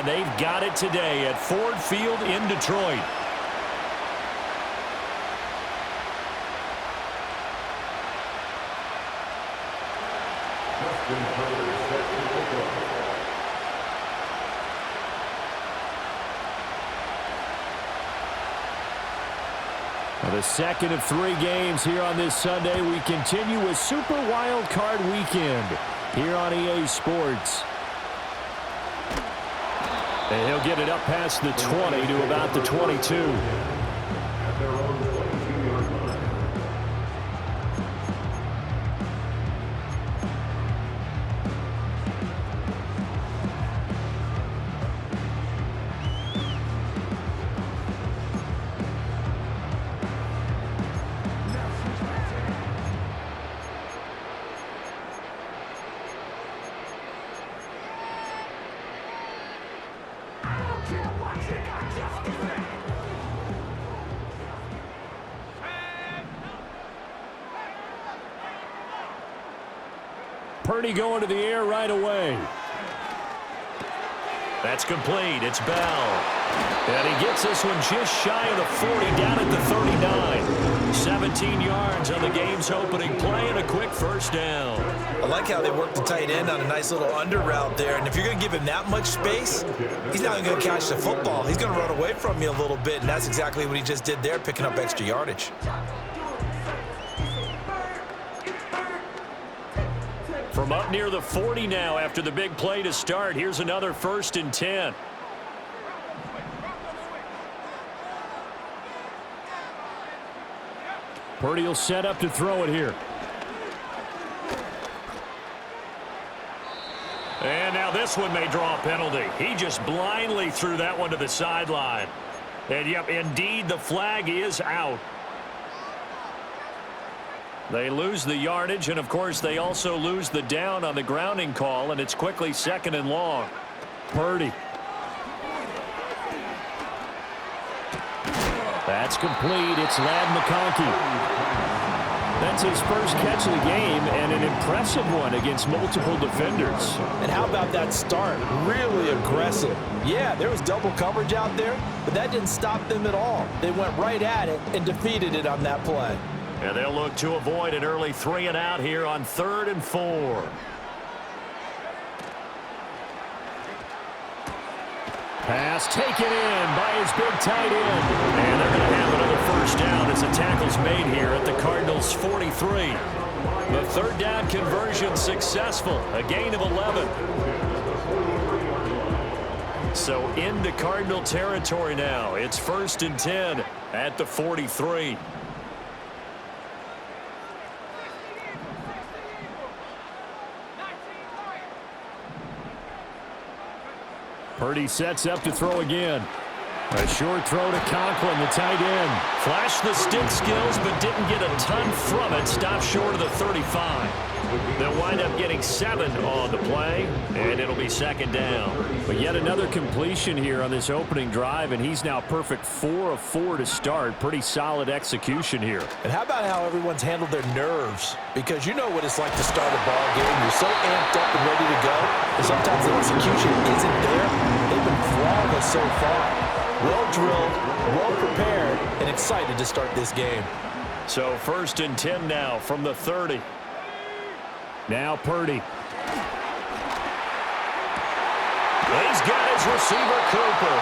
and they've got it today at Ford Field in Detroit. The second of 3 games here on this Sunday. We continue with Super Wild Card Weekend here on EA Sports. And he'll get it up past the 20 to about the 22. Purdy going to the air right away. That's complete. It's Bell. And he gets this one just shy of the 40, down at the 39. 17 yards on the game's opening play and a quick first down. I like how they work the tight end on a nice little under route there. And if you're going to give him that much space, he's not going to catch the football. He's going to run away from you a little bit, and that's exactly what he just did there, picking up extra yardage. From up near the 40 now after the big play to start. Here's another 1st and 10. Purdy will set up to throw it here. And now this one may draw a penalty. He just blindly threw that one to the sideline. And yep, indeed the flag is out. They lose the yardage, and of course they also lose the down on the grounding call, and it's quickly 2nd and long. Purdy. That's complete. It's Ladd McConkey. That's his first catch of the game, and an impressive one against multiple defenders. And how about that start? Really aggressive. Yeah, there was double coverage out there, but that didn't stop them at all. They went right at it and defeated it on that play. And they'll look to avoid an early 3 and out here on 3rd and 4. Pass taken in by his big tight end. And they're going to have another first down as the tackle's made here at the Cardinals' 43. The 3rd down conversion successful, a gain of 11. So into Cardinal territory now. It's 1st and 10 at the 43. Purdy sets up to throw again. A short throw to Conklin, the tight end. Flashed the stick skills, but didn't get a ton from it. Stopped short of the 35. They'll wind up getting 7 on the play, and it'll be 2nd down. But yet another completion here on this opening drive, and he's now perfect 4 of 4 to start. Pretty solid execution here. And how about how everyone's handled their nerves? Because you know what it's like to start a ball game. You're so amped up and ready to go, and sometimes the execution isn't there. They've been flawless so far. Well drilled, well prepared, and excited to start this game. So 1st and 10 now from the 30. Now Purdy. He's got his receiver Cooper.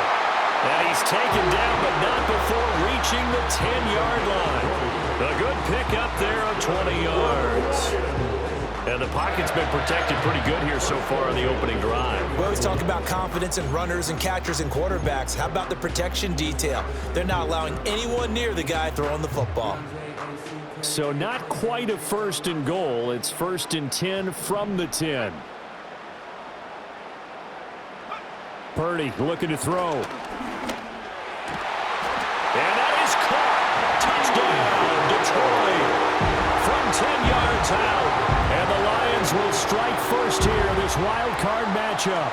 And he's taken down, but not before reaching the 10-yard line. A good pick up there of 20 yards. And the pocket's been protected pretty good here so far on the opening drive. We always talk about confidence in runners and catchers and quarterbacks. How about the protection detail? They're not allowing anyone near the guy throwing the football. So not quite a 1st and goal. It's 1st and 10 from the 10. Purdy looking to throw. And that is caught. Touchdown, Detroit. From 10 yards out. And the Lions will strike first here in this wild card matchup.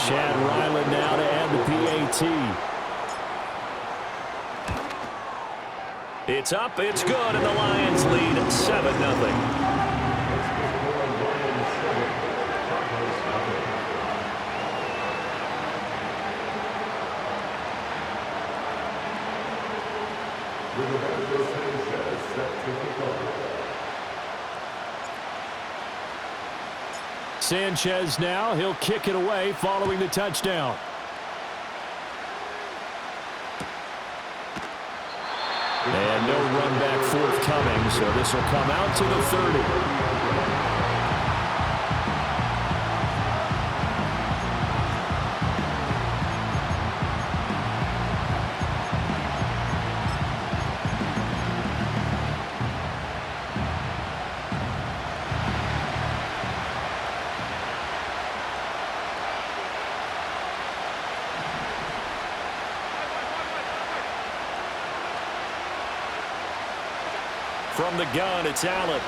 Chad Ryland now to add the PAT. It's up, it's good, and the Lions lead 7-0. Sanchez now, he'll kick it away following the touchdown. And no run back forthcoming, so this will come out to the 30. From the gun, it's Allen.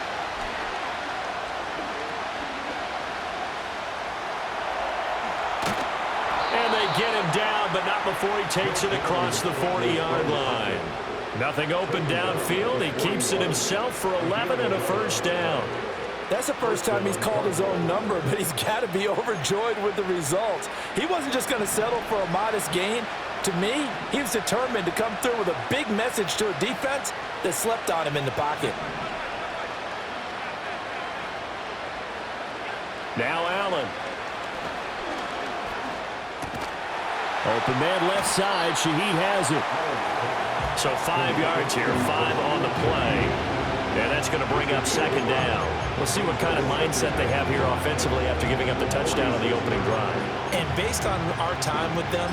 And they get him down, but not before he takes it across the 40-yard line. Nothing open downfield. He keeps it himself for 11 and a first down. That's the first time he's called his own number, but he's got to be overjoyed with the results. He wasn't just going to settle for a modest gain. To me, he was determined to come through with a big message to a defense that slept on him in the pocket. Now Allen. Open man left side. Shaheed has it. So 5 yards here, 5 on the play. And that's going to bring up second down. We'll see what kind of mindset they have here offensively after giving up the touchdown on the opening drive. And based on our time with them,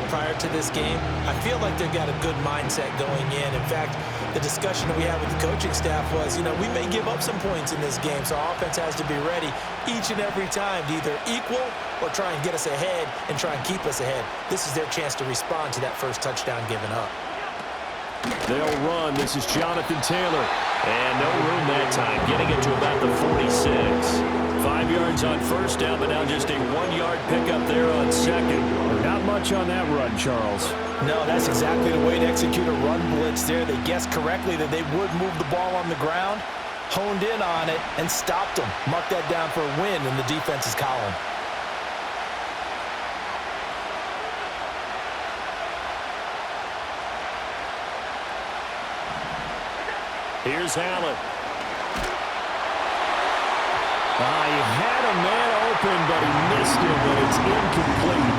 prior to this game, I feel like they've got a good mindset going in. In fact, the discussion that we had with the coaching staff was, we may give up some points in this game, so our offense has to be ready each and every time to either equal or try and get us ahead and try and keep us ahead. This is their chance to respond to that first touchdown given up. They'll run. This is Jonathan Taylor. And no room that time, getting it to about the 46. 5 yards on first down, but now just a 1-yard pickup there on second. Not much on that run, Charles. No, that's exactly the way to execute a run blitz there. They guessed correctly that they would move the ball on the ground, honed in on it, and stopped them. Mark that down for a win in the defense's column. Here's Allen. He had a man open, but he missed it, and it's incomplete.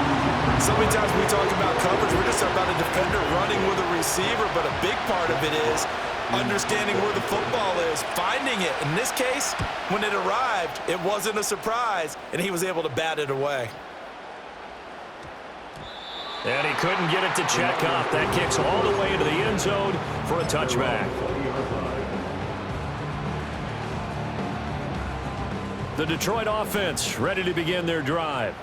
So many times we talk about coverage, we're just about a defender running with a receiver, but a big part of it is understanding where the football is, finding it. In this case, when it arrived, it wasn't a surprise, and he was able to bat it away. And he couldn't get it to check up. That kicks all the way into the end zone for a touchback. The Detroit offense ready to begin their drive.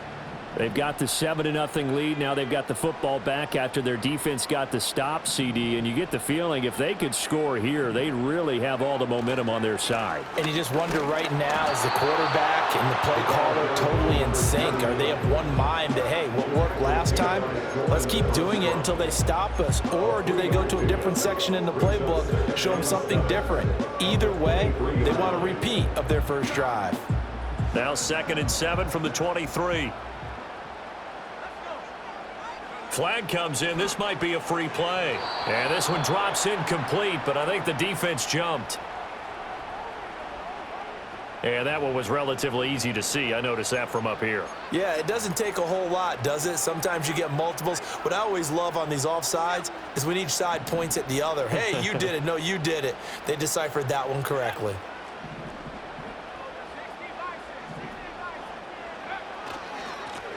They've got the 7-0 lead. Now they've got the football back after their defense got the stop, CD. And you get the feeling if they could score here, they'd really have all the momentum on their side. And you just wonder right now, is the quarterback and the play caller totally in sync? Are they of one mind that, hey, what worked last time, let's keep doing it until they stop us? Or do they go to a different section in the playbook, show them something different? Either way, they want a repeat of their first drive. Now 2nd and 7 from the 23. Flag comes in. This might be a free play. And this one drops incomplete, but I think the defense jumped. And that one was relatively easy to see. I noticed that from up here. Yeah, it doesn't take a whole lot, does it? Sometimes you get multiples. What I always love on these offsides is when each side points at the other. Hey, you did it. No, you did it. They deciphered that one correctly.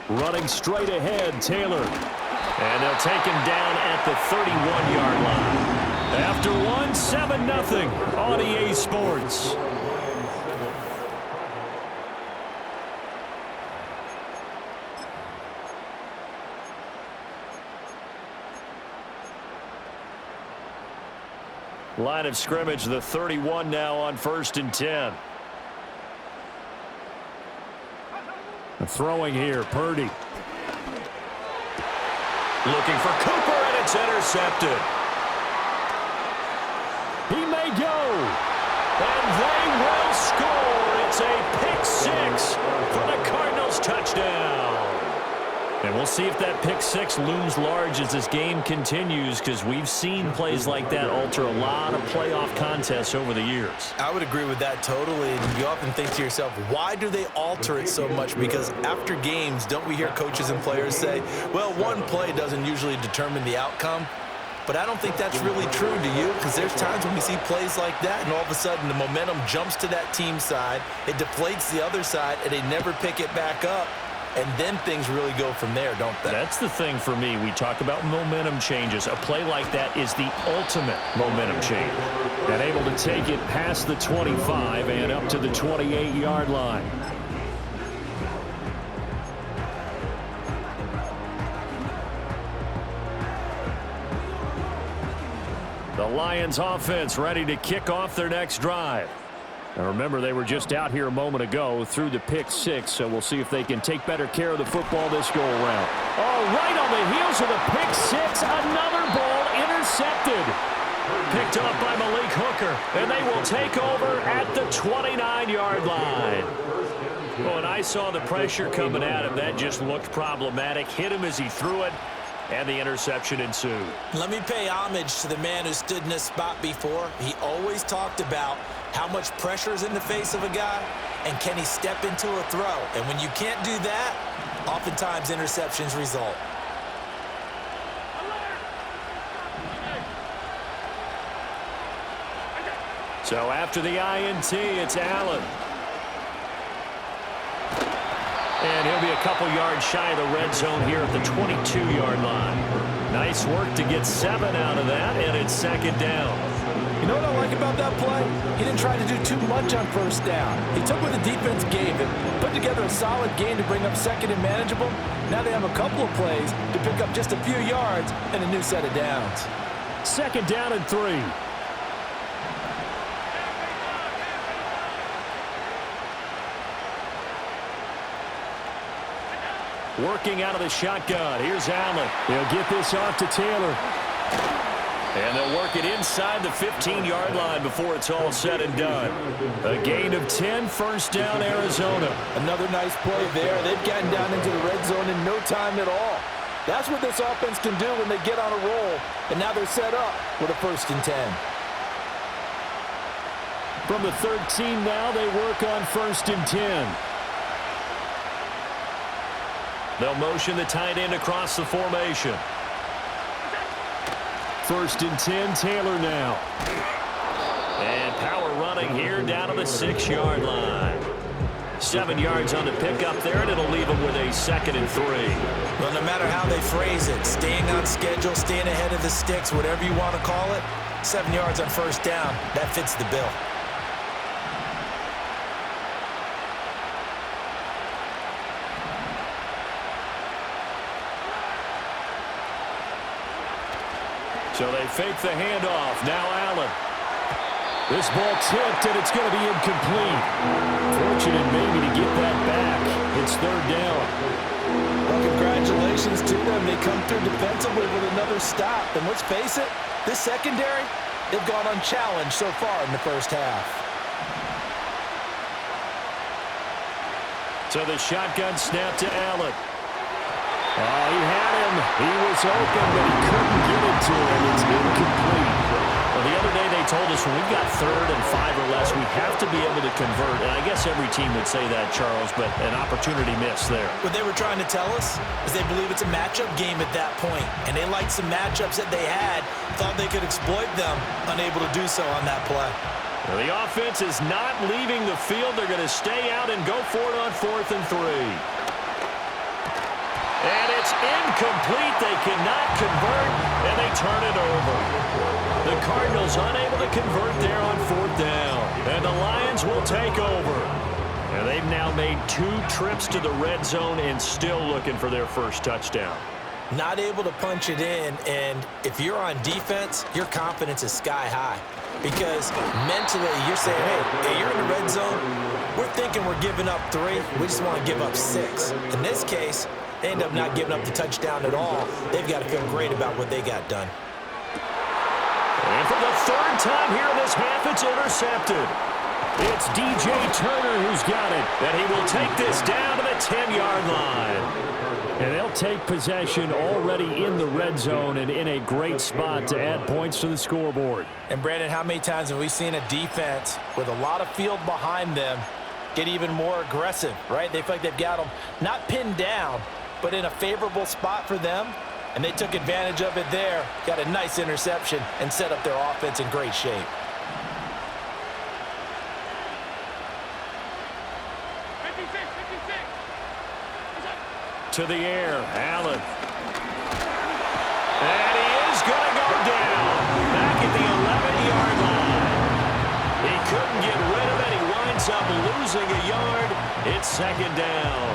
Running straight ahead, Taylor. And they'll take him down at the 31-yard line. After one, 7-0 on EA Sports. Line of scrimmage, the 31 now on 1st and 10. Throwing here, Purdy. Looking for Cooper, and it's intercepted. He may go. And they will score. It's a pick six for the Cardinals touchdown. And we'll see if that pick six looms large as this game continues, because we've seen plays like that alter a lot of playoff contests over the years. I would agree with that totally. And you often think to yourself, why do they alter it so much? Because after games, don't we hear coaches and players say, well, one play doesn't usually determine the outcome? But I don't think that's really true, do you? Because there's times when we see plays like that, and all of a sudden the momentum jumps to that team side, it deflates the other side, and they never pick it back up. And then things really go from there, don't they? That's the thing for me. We talk about momentum changes. A play like that is the ultimate momentum change. And able to take it past the 25 and up to the 28-yard line. The Lions offense ready to kick off their next drive. Now remember, they were just out here a moment ago through the pick six, so we'll see if they can take better care of the football this go-around. Oh, right on the heels of the pick six, another ball intercepted. Picked up by Malik Hooker, and they will take over at the 29-yard line. When I saw the pressure coming at him, that just looked problematic. Hit him as he threw it, and the interception ensued. Let me pay homage to the man who stood in this spot before. He always talked about how much pressure is in the face of a guy, and can he step into a throw? And when you can't do that, oftentimes interceptions result. So after the INT, it's Allen. And he'll be a couple yards shy of the red zone here at the 22-yard line. Nice work to get 7 out of that, and it's second down. You know what I like about that play? He didn't try to do too much on first down. He took what the defense gave him, put together a solid game to bring up second and manageable. Now they have a couple of plays to pick up just a few yards and a new set of downs. Second down and 3. Working out of the shotgun. Here's Allen. He'll get this off to Taylor. And they'll work it inside the 15-yard line before it's all said and done. A gain of 10, first down, Arizona. Another nice play there. They've gotten down into the red zone in no time at all. That's what this offense can do when they get on a roll. And now they're set up with a 1st and 10. From the 13 now, they work on 1st and 10. They'll motion the tight end across the formation. 1st and 10, Taylor now. And power running here down to the 6-yard line. 7 yards on the pickup there, and it'll leave them with a 2nd and 3. Well, no matter how they phrase it, staying on schedule, staying ahead of the sticks, whatever you want to call it, 7 yards on first down, that fits the bill. So they fake the handoff. Now Allen. This ball tipped, and it's going to be incomplete. Fortunate maybe to get that back. It's 3rd down. Well, congratulations to them. They come through defensively with another stop. And let's face it, this secondary, they've gone unchallenged so far in the first half. So the shotgun snap to Allen. Oh, he had him. He was open, but he couldn't get it to him. It's incomplete. Well, the other day they told us when we've got 3rd and 5 or less, we have to be able to convert. And I guess every team would say that, Charles, but an opportunity missed there. What they were trying to tell us is they believe it's a matchup game at that point. And they liked some matchups that they had, thought they could exploit them, unable to do so on that play. Well, the offense is not leaving the field. They're going to stay out and go for it on 4th and 3. And it's incomplete. They cannot convert, and they turn it over. The Cardinals unable to convert there on 4th down. And the Lions will take over. And they've now made 2 trips to the red zone and still looking for their first touchdown. Not able to punch it in, and if you're on defense, your confidence is sky high. Because mentally, you're saying, hey, you're in the red zone. We're thinking we're giving up 3. We just want to give up 6. In this case, they end up not giving up the touchdown at all. They've got to feel great about what they got done. And for the 3rd time here in this half, it's intercepted. It's DJ Turner who's got it, and he will take this down to the 10-yard line. And they'll take possession already in the red zone and in a great spot to add points to the scoreboard. And, Brandon, how many times have we seen a defense with a lot of field behind them get even more aggressive, right? They feel like they've got them not pinned down, but in a favorable spot for them, and they took advantage of it there, got a nice interception, and set up their offense in great shape. To the air, Allen. And he is going to go down. Back at the 11-yard line. He couldn't get rid of it. He winds up losing a yard. It's second down.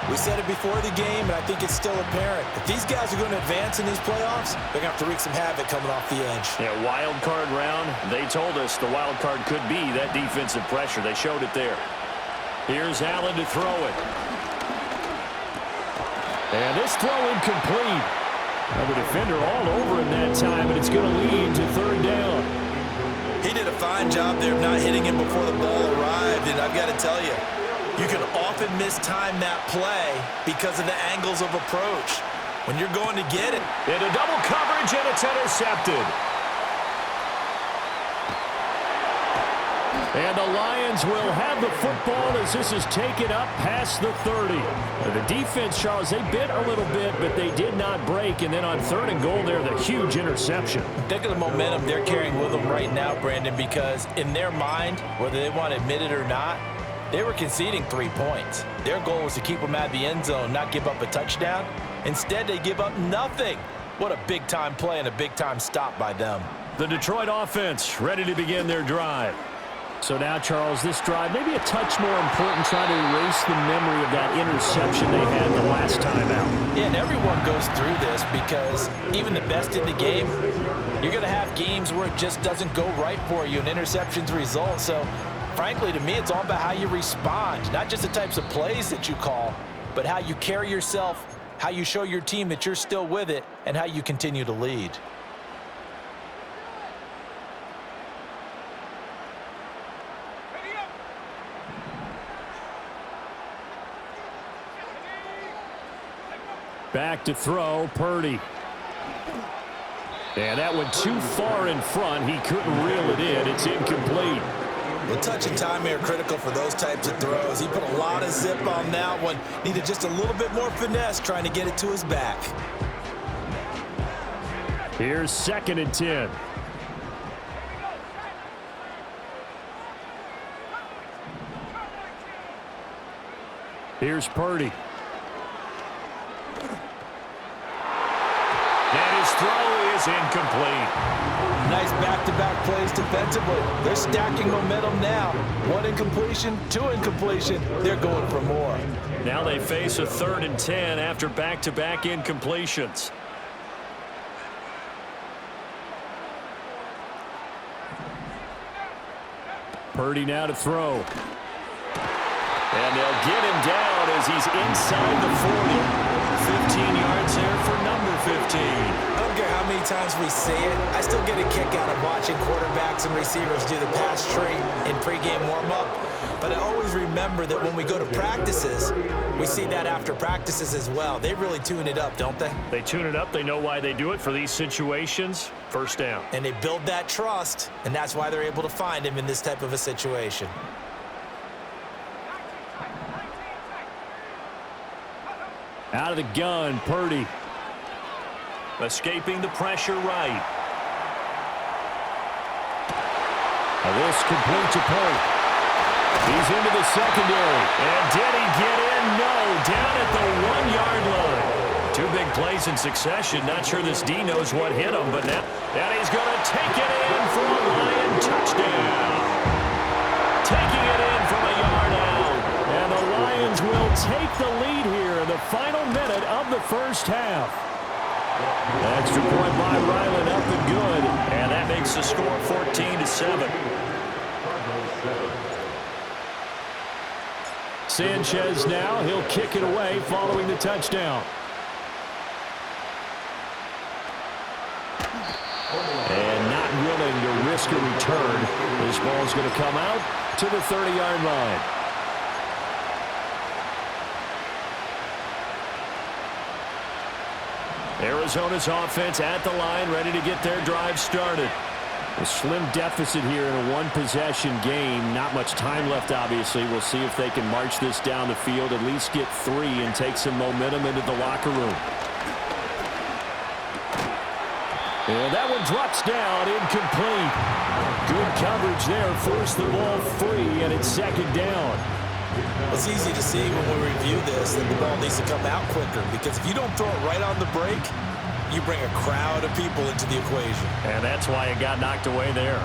We said it before the game, and I think it's still apparent. If these guys are going to advance in these playoffs, they're going to have to wreak some havoc coming off the edge. Yeah, wild card round. They told us the wild card could be that defensive pressure. They showed it there. Here's Allen to throw it. And this throw incomplete. Now the defender all over him that time, and it's going to lead to third down. He did a fine job there of not hitting him before the ball arrived, and I've got to tell you, you can often mistime that play because of the angles of approach. When you're going to get it. Into double coverage, and it's intercepted. And the Lions will have the football as this is taken up past the 30. The defense, Charles, they bit a little bit, but they did not break. And then on third and goal there, the huge interception. Think of the momentum they're carrying with them right now, Brandon, because in their mind, whether they want to admit it or not, they were conceding 3 points. Their goal was to keep them out of the end zone, not give up a touchdown. Instead, they give up nothing. What a big-time play and a big-time stop by them. The Detroit offense ready to begin their drive. So now, Charles, this drive maybe a touch more important, trying to erase the memory of that interception they had the last time out. Yeah, and everyone goes through this because even the best in the game, you're going to have games where it just doesn't go right for you and interceptions result. So, frankly, to me, it's all about how you respond, not just the types of plays that you call, but how you carry yourself, how you show your team that you're still with it, and how you continue to lead. Back to throw, Purdy. And that went too far in front. He couldn't reel it in. It's incomplete. The touch and timing are critical for those types of throws. He put a lot of zip on that one. Needed just a little bit more finesse trying to get it to his back. Here's 2nd and 10. Here's Purdy. And his throw is incomplete. Nice back-to-back plays defensively. They're stacking momentum now. 1 incompletion, 2 incompletion. They're going for more. Now they face a 3rd and 10 after back-to-back incompletions. Purdy now to throw. And they'll get him down as he's inside the 40. 15 yards there for number 15. I don't care how many times we see it. I still get a kick out of watching quarterbacks and receivers do the pass tree in pregame warm-up. But I always remember that when we go to practices, we see that after practices as well. They really tune it up, don't they? They tune it up. They know why they do it for these situations. First down. And they build that trust, and that's why they're able to find him in this type of a situation. Out of the gun, Purdy. Escaping the pressure right. This complete to Purdy. He's into the secondary. And did he get in? No. Down at the 1-yard line. 2 big plays in succession. Not sure this D knows what hit him, but now he's going to take it in for a Lion touchdown. Taking it in from a yard out. And the Lions will take the lead here in the final minute of the first half. Extra point by Ryland up and good. And that makes the score 14-7. Sanchez now, he'll kick it away following the touchdown. And not willing to risk a return. This ball's going to come out to the 30-yard line. Arizona's offense at the line, ready to get their drive started. A slim deficit here in a one-possession game. Not much time left, obviously. We'll see if they can march this down the field, at least get 3, and take some momentum into the locker room. And that one drops down, incomplete. Good coverage there, forced the ball free, and it's second down. It's easy to see when we review this that the ball needs to come out quicker, because if you don't throw it right on the break, you bring a crowd of people into the equation. And that's why it got knocked away there.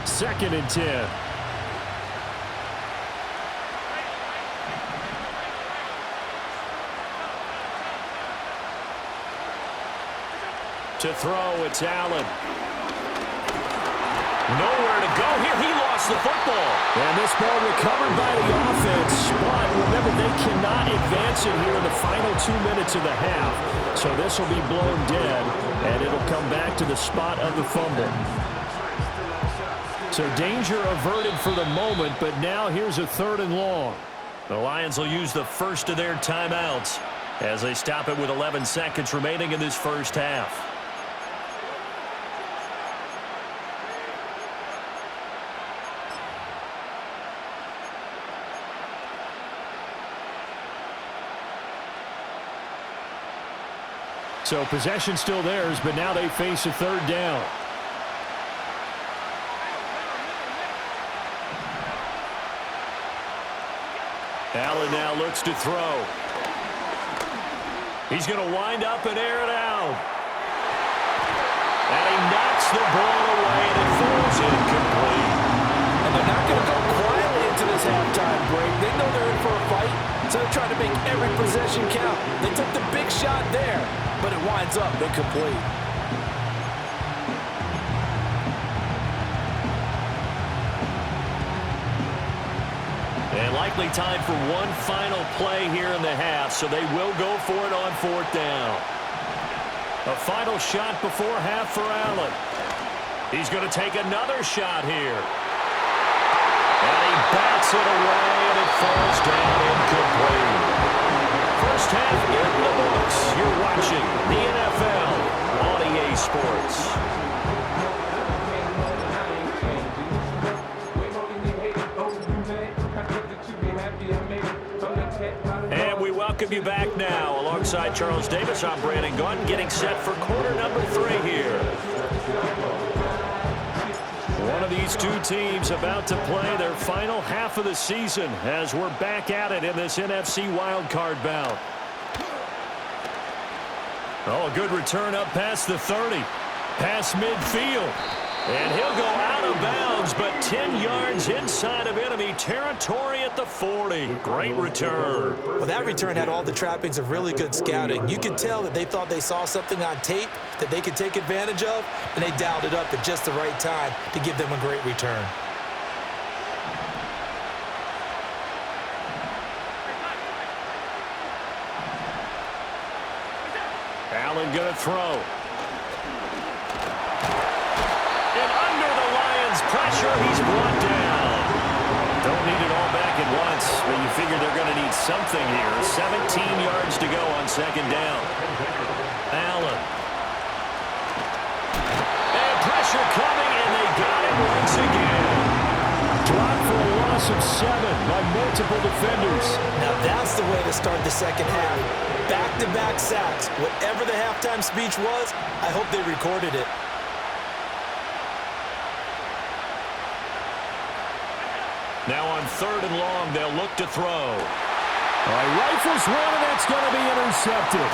2nd and 10. To throw, it's Allen. Nowhere to go here. He lost the football. And this ball recovered by the offense. But remember, they cannot advance it here in the final 2 minutes of the half. So this will be blown dead, and it'll come back to the spot of the fumble. So danger averted for the moment, but now here's a 3rd and long. The Lions will use the first of their timeouts as they stop it with 11 seconds remaining in this first half. So possession still theirs, but now they face a 3rd down. Allen now looks to throw. He's going to wind up and air it out. And he knocks the ball away, and it falls incomplete. And they're not going to go quietly into this halftime break. They know they're in for a fight, so they're trying to make every possession count. They took the big shot there, but it winds up incomplete. And likely time for one final play here in the half, so they will go for it on 4th down. A final shot before half for Allen. He's going to take another shot here. And he bats it away, and it falls down incomplete. First half in the books. You're watching the NFL on EA Sports. And we welcome you back now. Alongside Charles Davis, I'm Brandon Gaudin, getting set for quarter number 3 here. One of these two teams about to play their final half of the season as we're back at it in this NFC wildcard bout. Oh, a good return up past the 30. Past midfield. And he'll go out of bounds, but 10 yards inside of enemy territory at the 40. Great return. Well, that return had all the trappings of really good scouting. You could tell that they thought they saw something on tape that they could take advantage of, and they dialed it up at just the right time to give them a great return. Allen going to throw. And under the Lions' pressure, he's brought down. Don't need it all back at once, but you figure they're going to need something here. 17 yards to go on 2nd down. Allen. And pressure coming, and they got it once again. Dropped for a loss of 7 by multiple defenders. Now that's the way to start the second half. Back-to-back sacks. Whatever the halftime speech was, I hope they recorded it. Now on 3rd and long, they'll look to throw. All right, rifles one, and that's going to be intercepted.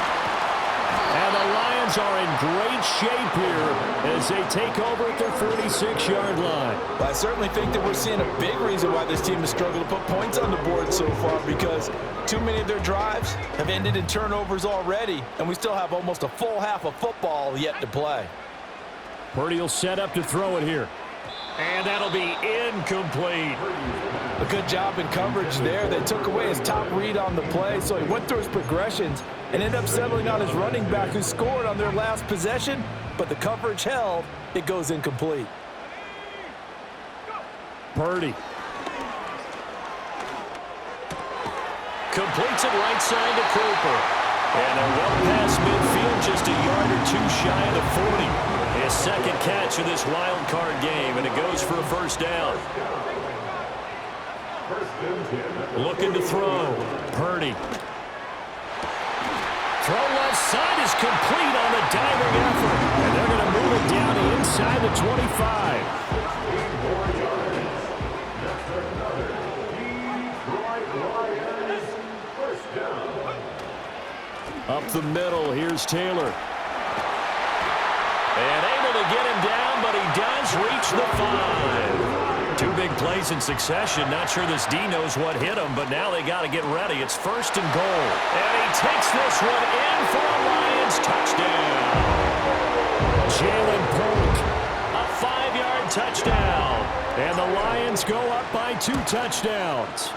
And the Lions are in great shape here as they take over at their 46-yard line. Well, I certainly think that we're seeing a big reason why this team has struggled to put points on the board so far, because too many of their drives have ended in turnovers already, and we still have almost a full half of football yet to play. Purdy will set up to throw it here. And that'll be incomplete. A good job in coverage there. They took away his top read on the play, so he went through his progressions and ended up settling on his running back who scored on their last possession, but the coverage held. It goes incomplete. Purdy. Completes it right side to Cooper. And they're well past midfield. shy of the 40. His second catch of this wild card game, and it goes for a first down. Looking to throw. Purdy. Throw left side is complete on the diving effort. And they're going to move it down to inside the 25. Up the middle, here's Taylor. And able to get him down, but he does reach the 5. Two big plays in succession. Not sure this D knows what hit him, but now they got to get ready. It's first and goal. And he takes this one in for a Lions touchdown. Jalen Polk, a 5-yard touchdown. And the Lions go up by 2 touchdowns.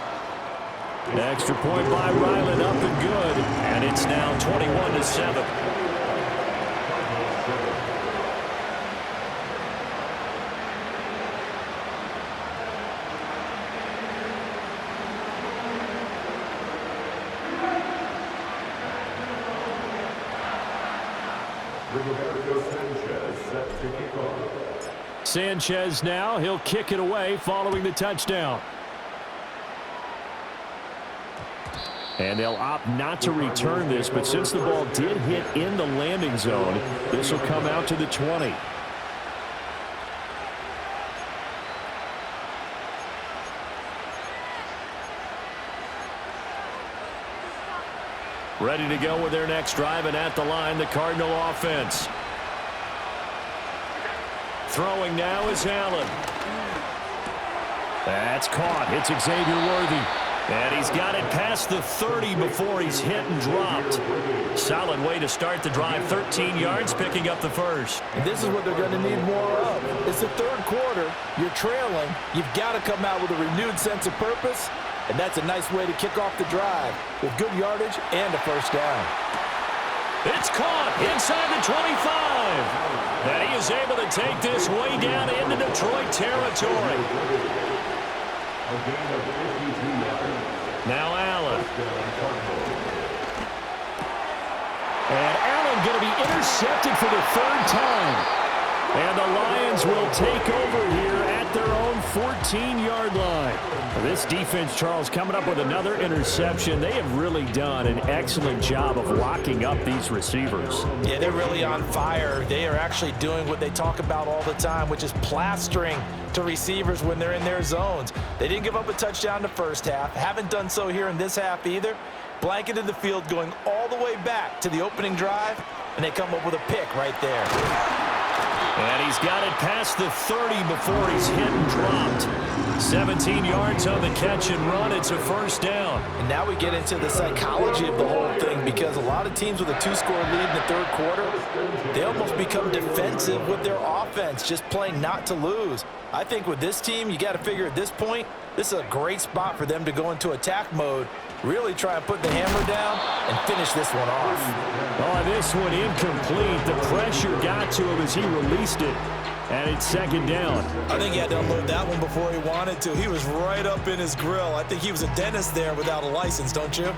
Extra point by Ryland, up and good. And it's now 21-7. Sanchez now, he'll kick it away following the touchdown. And they'll opt not to return this, but since the ball did hit in the landing zone, this will come out to the 20. Ready to go with their next drive, and at the line, the Cardinal offense. Throwing now is Allen. That's caught. It's Xavier Worthy. And he's got it past the 30 before he's hit and dropped. Solid way to start the drive. 13 yards, picking up the first. And this is what they're going to need more of. It's the third quarter. You're trailing. You've got to come out with a renewed sense of purpose. And that's a nice way to kick off the drive with good yardage and a first down. It's caught inside the 25. And he is able to take this way down into Detroit territory. Now Allen. And Allen going to be intercepted for the 3rd time. And the Lions will take over here at their own 14-yard line. This defense, Charles, coming up with another interception. They have really done an excellent job of locking up these receivers. Yeah, they're really on fire. They are actually doing what they talk about all the time, which is plastering to receivers when they're in their zones. They didn't give up a touchdown the first half. Haven't done so here in this half either. Blanketed the field going all the way back to the opening drive, and they come up with a pick right there. And he's got it past the 30 before he's hit and dropped. 17 yards on the catch and run. It's a first down. And now we get into the psychology of the whole thing, because a lot of teams with a 2-score lead in the third quarter, they almost become defensive with their offense, just playing not to lose. I think with this team, you got to figure at this point, this is a great spot for them to go into attack mode, really try and put the hammer down and finish this one off. Oh, this one incomplete. The pressure got to him as he released it. And it's second down. I think he had to unload that one before he wanted to. He was right up in his grill. I think he was a dentist there without a license, don't you?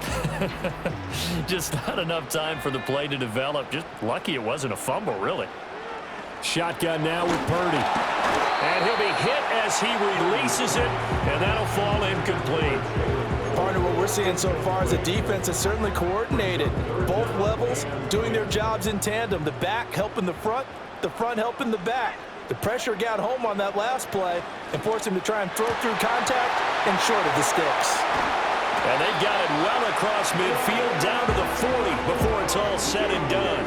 Just not enough time for the play to develop. Just lucky it wasn't a fumble, really. Shotgun now with Purdy. And he'll be hit as he releases it, and that'll fall incomplete. Partner, what we're seeing so far is the defense is certainly coordinated. Both levels doing their jobs in tandem. The back helping the front helping the back. The pressure got home on that last play and forced him to try and throw through contact and short of the sticks. And they've got it well across midfield down to the 40 before it's all said and done.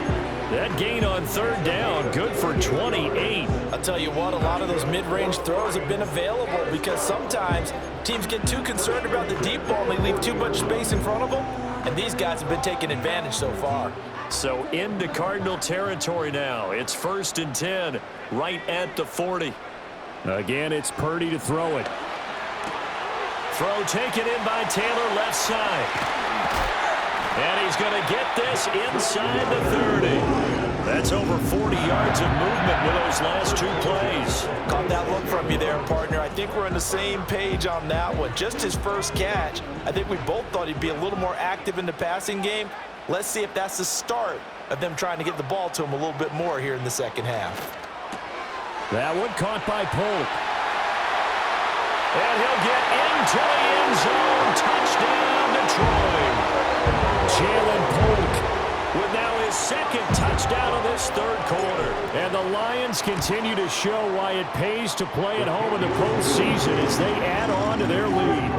That gain on third down, good for 28. I'll tell you what, a lot of those mid-range throws have been available because sometimes teams get too concerned about the deep ball and they leave too much space in front of them, and these guys have been taking advantage so far. So into Cardinal territory now. It's 1st and 10, right at the 40. Again, it's Purdy to throw it. Throw taken in by Taylor, left side. And he's going to get this inside the 30. That's over 40 yards of movement with those last 2 plays. Caught that look from you there, partner. I think we're on the same page on that one. Just his first catch. I think we both thought he'd be a little more active in the passing game. Let's see if that's the start of them trying to get the ball to him a little bit more here in the second half. That one caught by Polk. And he'll get into the end zone. Touchdown, Detroit. Jalen Polk with now his second touchdown of this third quarter. And the Lions continue to show why it pays to play at home in the postseason as they add on to their lead.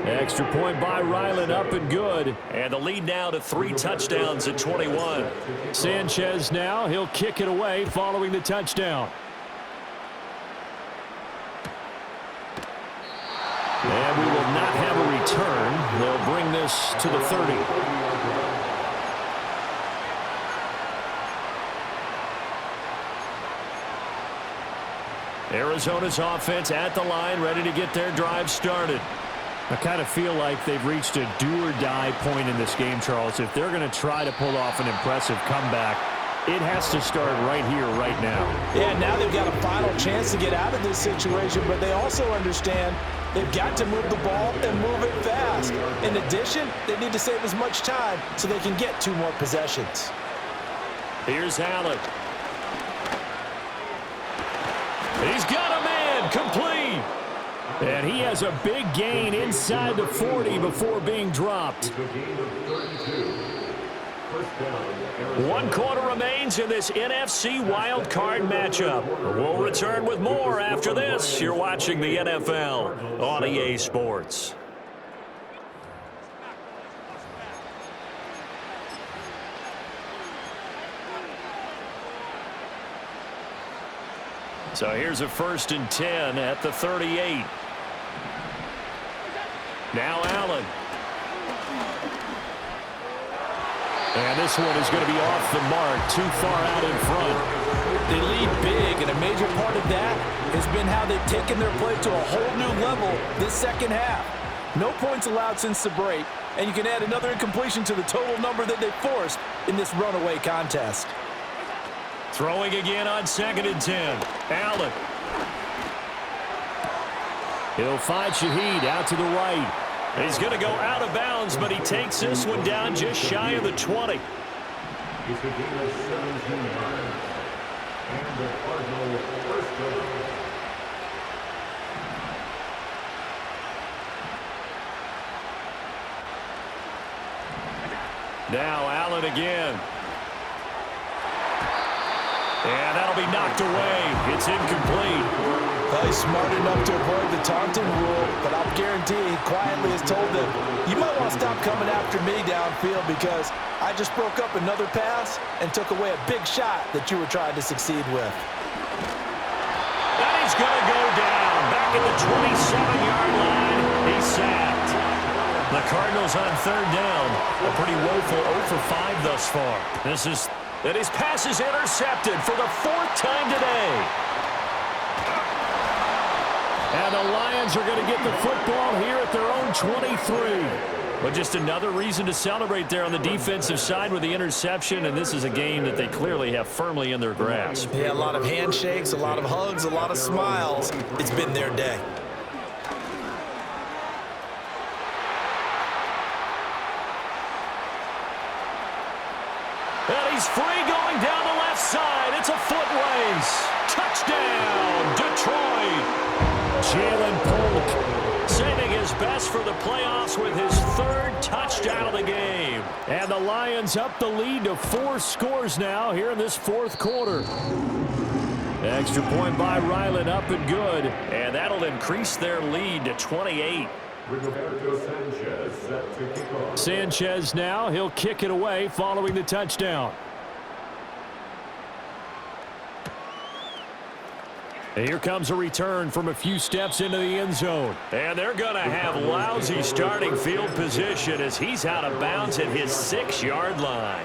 Extra point by Ryland, up and good. And the lead now to 3 touchdowns at 21. Sanchez now, he'll kick it away following the touchdown. And we will not have a return. They'll bring this to the 30. Arizona's offense at the line, ready to get their drive started. I kind of feel like they've reached a do-or-die point in this game, Charles. If they're going to try to pull off an impressive comeback, it has to start right here, right now. Yeah, now they've got a final chance to get out of this situation, but they also understand they've got to move the ball and move it fast. In addition, they need to save as much time so they can get 2 more possessions. Here's Allen. He's got a man, complete. And he has a big gain inside the 40 before being dropped. 1 quarter remains in this NFC wildcard matchup. We'll return with more after this. You're watching the NFL on EA Sports. So here's a 1st and 10 at the 38. Now Allen. And this one is going to be off the mark, too far out in front. They lead big, and a major part of that has been how they've taken their play to a whole new level this second half. No points allowed since the break, and you can add another incompletion to the total number that they forced in this runaway contest. Throwing again on 2nd and 10. Allen. He'll find Shaheed out to the right. He's going to go out of bounds, but he takes this one down just shy of the 20. Now Allen again. And that'll be knocked away. It's incomplete. He's smart enough to avoid the taunting rule, but I'll guarantee he quietly has told them, you might want to stop coming after me downfield because I just broke up another pass and took away a big shot that you were trying to succeed with. And he's going to go down. Back at the 27-yard line. He's sacked. The Cardinals on 3rd down. A pretty woeful 0 for 5 thus far. And his pass is intercepted for the 4th time today. And the Lions are going to get the football here at their own 23. But just another reason to celebrate there on the defensive side with the interception, and this is a game that they clearly have firmly in their grasp. Yeah, a lot of handshakes, a lot of hugs, a lot of smiles. It's been their day. And he's free going down the left side. It's a foot race. Touchdown, Detroit. Jalen Polk saving his best for the playoffs with his 3rd touchdown of the game. And the Lions up the lead to 4 scores now here in this 4th quarter. Extra point by Ryland, up and good. And that'll increase their lead to 28. Sanchez now, he'll kick it away following the touchdown. And here comes a return from a few steps into the end zone. And they're going to have lousy starting field position as he's out of bounds at his 6-yard line.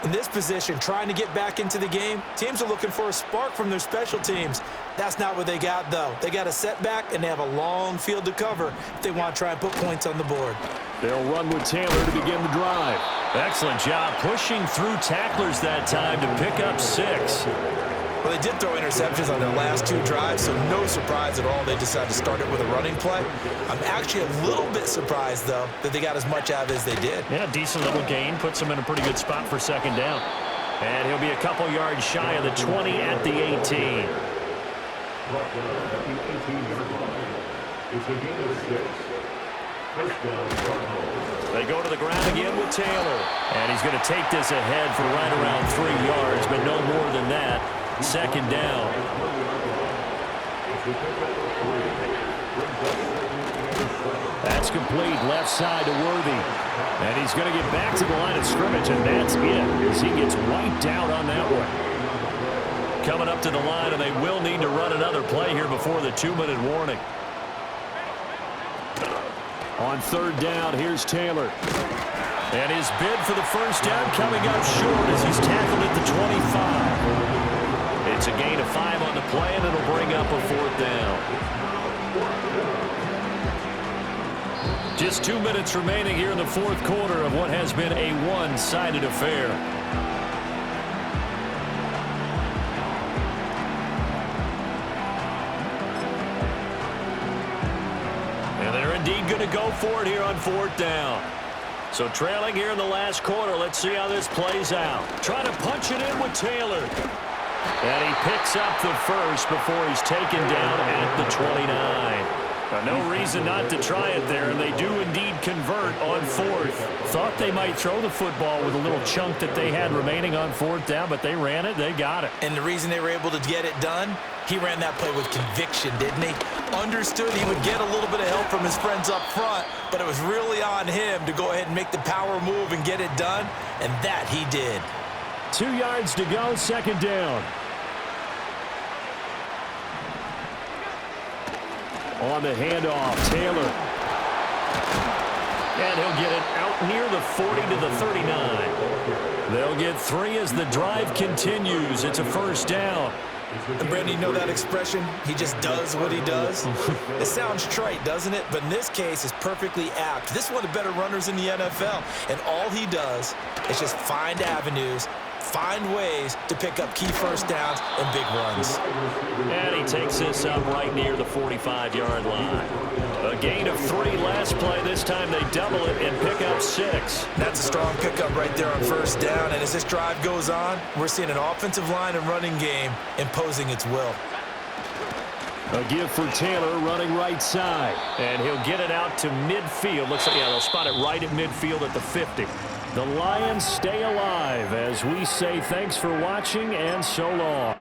In this position, trying to get back into the game, teams are looking for a spark from their special teams. That's not what they got, though. They got a setback, and they have a long field to cover if they want to try and put points on the board. They'll run with Taylor to begin the drive. Excellent job pushing through tacklers that time to pick up 6. Well, they did throw interceptions on their last 2 drives, so no surprise at all they decided to start it with a running play. I'm actually a little bit surprised, though, that they got as much out of it as they did. Yeah, decent little gain. Puts them in a pretty good spot for second down. And he'll be a couple yards shy of the 20 at the 18. They go to the ground again with Taylor. And he's going to take this ahead for right around 3 yards, but no more than that. Second down. That's complete left side to Worthy. And he's going to get back to the line of scrimmage, and that's it as he gets wiped out on that one. Coming up to the line, and they will need to run another play here before the 2-minute warning. On third down, here's Taylor. And his bid for the first down coming up short as he's tackled at the 25. It's a gain of 5 on the play, and it'll bring up a 4th down. Just 2 minutes remaining here in the 4th quarter of what has been a one-sided affair. And they're indeed going to go for it here on 4th down. So trailing here in the last quarter, let's see how this plays out. Trying to punch it in with Taylor. And he picks up the first before he's taken down at the 29. No reason not to try it there, and they do indeed convert on 4th. Thought they might throw the football with a little chunk that they had remaining on 4th down, but they ran it, they got it. And the reason they were able to get it done, he ran that play with conviction, didn't he? Understood he would get a little bit of help from his friends up front, but it was really on him to go ahead and make the power move and get it done, and that he did. 2 yards to go, second down. On the handoff, Taylor. And he'll get it out near the 40 to the 39. They'll get 3 as the drive continues. It's a first down. And Brandon, you know that expression? He just does what he does. It sounds trite, doesn't it? But in this case, it's perfectly apt. This is one of the better runners in the NFL. And all he does is just find avenues, find ways to pick up key first downs and big runs. And he takes this up right near the 45-yard line. A gain of 3 last play. This time they double it and pick up 6. That's a strong pickup right there on first down. And as this drive goes on, we're seeing an offensive line and running game imposing its will. A give for Taylor running right side. And he'll get it out to midfield. Looks like, yeah, they'll spot it right at midfield at the 50. The Lions stay alive as we say thanks for watching and so long.